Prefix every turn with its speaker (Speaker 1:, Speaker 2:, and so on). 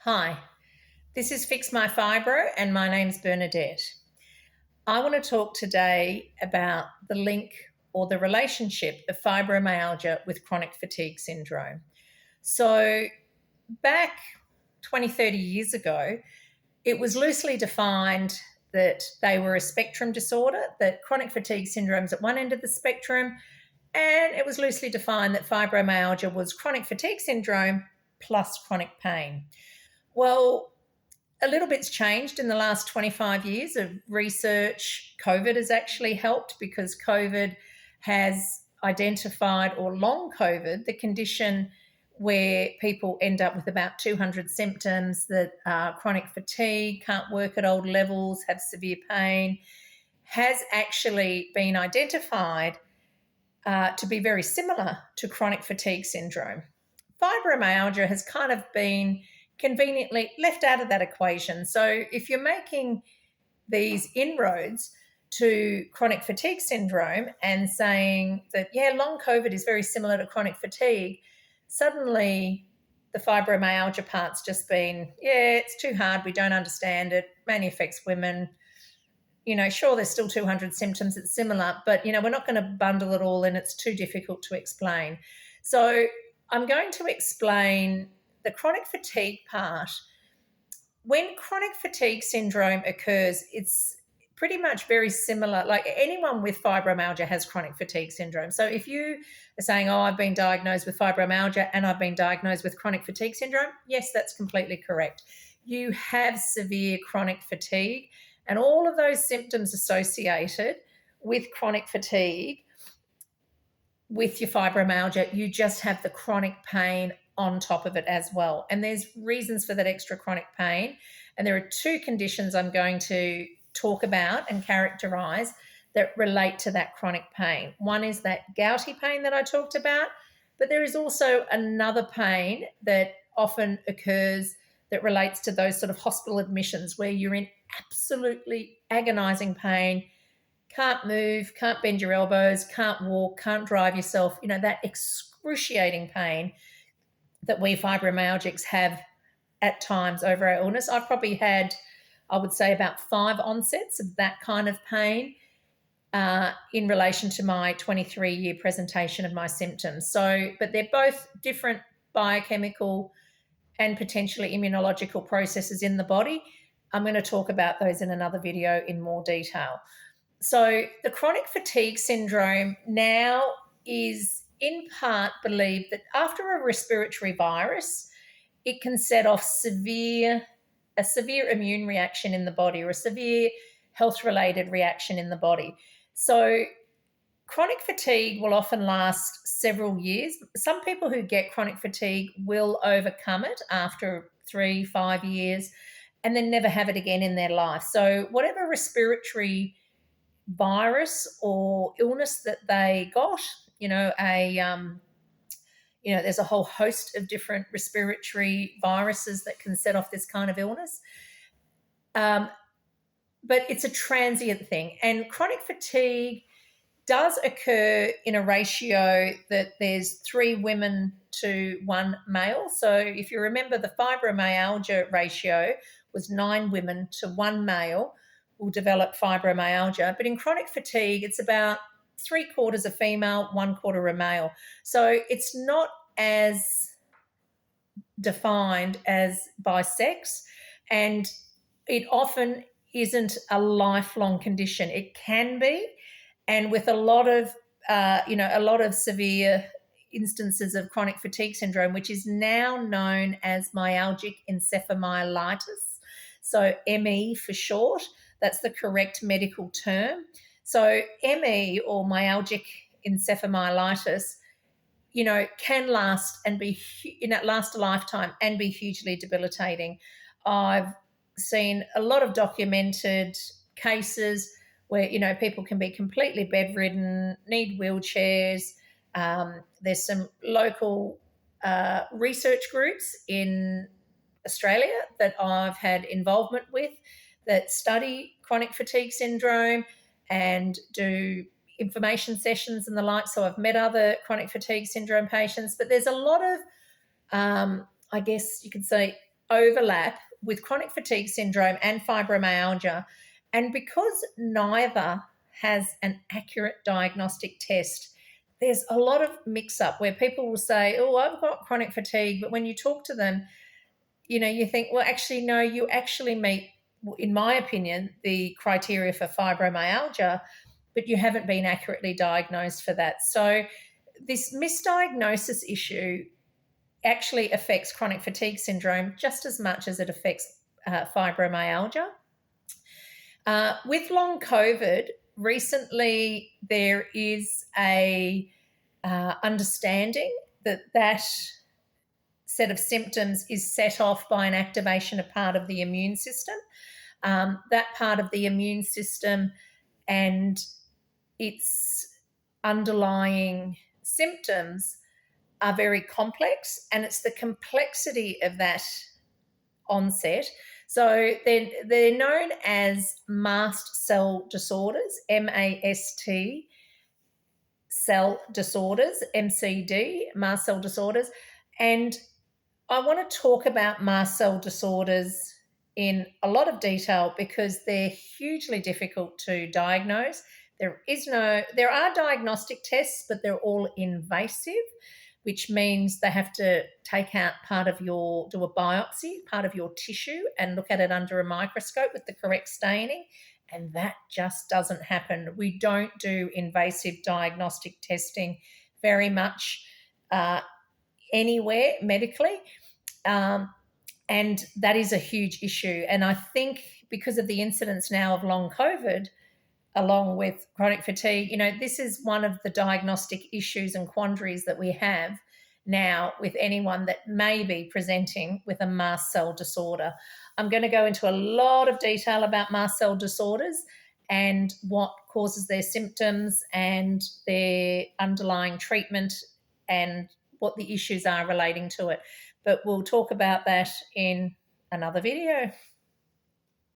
Speaker 1: Hi, this is Fix My Fibro, and my name's Bernadette. I want to talk today about the link or the relationship of fibromyalgia with chronic fatigue syndrome. So, back 20, 30 years ago, it was loosely defined that they were a spectrum disorder, that chronic fatigue syndrome's at one end of the spectrum, and it was loosely defined that fibromyalgia was chronic fatigue syndrome plus chronic pain. Well, a little bit's changed in the last 25 years of research. COVID has actually helped because COVID has identified, or long COVID, the condition where people end up with about 200 symptoms that are chronic fatigue, can't work at old levels, have severe pain, has actually been identified to be very similar to chronic fatigue syndrome. Fibromyalgia has kind of been conveniently left out of that equation. So if you're making these inroads to chronic fatigue syndrome and saying that, long COVID is very similar to chronic fatigue, suddenly the fibromyalgia part's just been, it's too hard, we don't understand it, mainly affects women. Sure, there's still 200 symptoms, it's similar, but, we're not going to bundle it all in, it's too difficult to explain. So I'm going to explain the chronic fatigue part. When chronic fatigue syndrome occurs, it's pretty much very similar. Like anyone with fibromyalgia has chronic fatigue syndrome. So if you are saying, I've been diagnosed with fibromyalgia and I've been diagnosed with chronic fatigue syndrome, yes, that's completely correct. You have severe chronic fatigue and all of those symptoms associated with chronic fatigue. With your fibromyalgia, you just have the chronic pain on top of it as well. And there's reasons for that extra chronic pain. And there are two conditions I'm going to talk about and characterize that relate to that chronic pain. One is that gouty pain that I talked about, but there is also another pain that often occurs that relates to those sort of hospital admissions where you're in absolutely agonizing pain, can't move, can't bend your elbows, can't walk, can't drive yourself, that excruciating pain that we fibromyalgics have at times over our illness. I've probably had, I would say, about 5 onsets of that kind of pain in relation to my 23-year presentation of my symptoms. So, but they're both different biochemical and potentially immunological processes in the body. I'm going to talk about those in another video in more detail. So the chronic fatigue syndrome now is in part believed that after a respiratory virus, it can set off a severe immune reaction in the body or a severe health-related reaction in the body. So chronic fatigue will often last several years. Some people who get chronic fatigue will overcome it after 3-5 years and then never have it again in their life. So whatever respiratory virus or illness that they got, there's a whole host of different respiratory viruses that can set off this kind of illness. But it's a transient thing. And chronic fatigue does occur in a ratio that there's 3 women to 1 male. So if you remember, the fibromyalgia ratio was 9 women to 1 male will develop fibromyalgia. But in chronic fatigue, it's about 3/4 a female, 1/4 a male. So it's not as defined as by sex, and it often isn't a lifelong condition. It can be, and with a lot of severe instances of chronic fatigue syndrome, which is now known as myalgic encephalomyelitis, so ME for short. That's the correct medical term. So ME, or myalgic encephalomyelitis, can last a lifetime and be hugely debilitating. I've seen a lot of documented cases where, people can be completely bedridden, need wheelchairs. There's some local research groups in Australia that I've had involvement with that study chronic fatigue syndrome and do information sessions and the like. So I've met other chronic fatigue syndrome patients, but there's a lot of, I guess you could say, overlap with chronic fatigue syndrome and fibromyalgia. And because neither has an accurate diagnostic test, there's a lot of mix up where people will say, oh, I've got chronic fatigue. But when you talk to them, you think, well, actually, no, you actually meet, in my opinion, the criteria for fibromyalgia, but you haven't been accurately diagnosed for that. So this misdiagnosis issue actually affects chronic fatigue syndrome just as much as it affects fibromyalgia. With long COVID, recently there is a understanding that set of symptoms is set off by an activation of part of the immune system. That part of the immune system and its underlying symptoms are very complex, and it's the complexity of that onset. So they're known as mast cell disorders, MAST cell disorders, MCD, mast cell disorders. And I want to talk about mast cell disorders in a lot of detail because they're hugely difficult to diagnose. There are diagnostic tests, but they're all invasive, which means they have to take out do a biopsy, part of your tissue, and look at it under a microscope with the correct staining. And that just doesn't happen. We don't do invasive diagnostic testing very much anywhere medically. And that is a huge issue. And I think because of the incidence now of long COVID, along with chronic fatigue, this is one of the diagnostic issues and quandaries that we have now with anyone that may be presenting with a mast cell disorder. I'm going to go into a lot of detail about mast cell disorders and what causes their symptoms and their underlying treatment and what the issues are relating to it. But we'll talk about that in another video.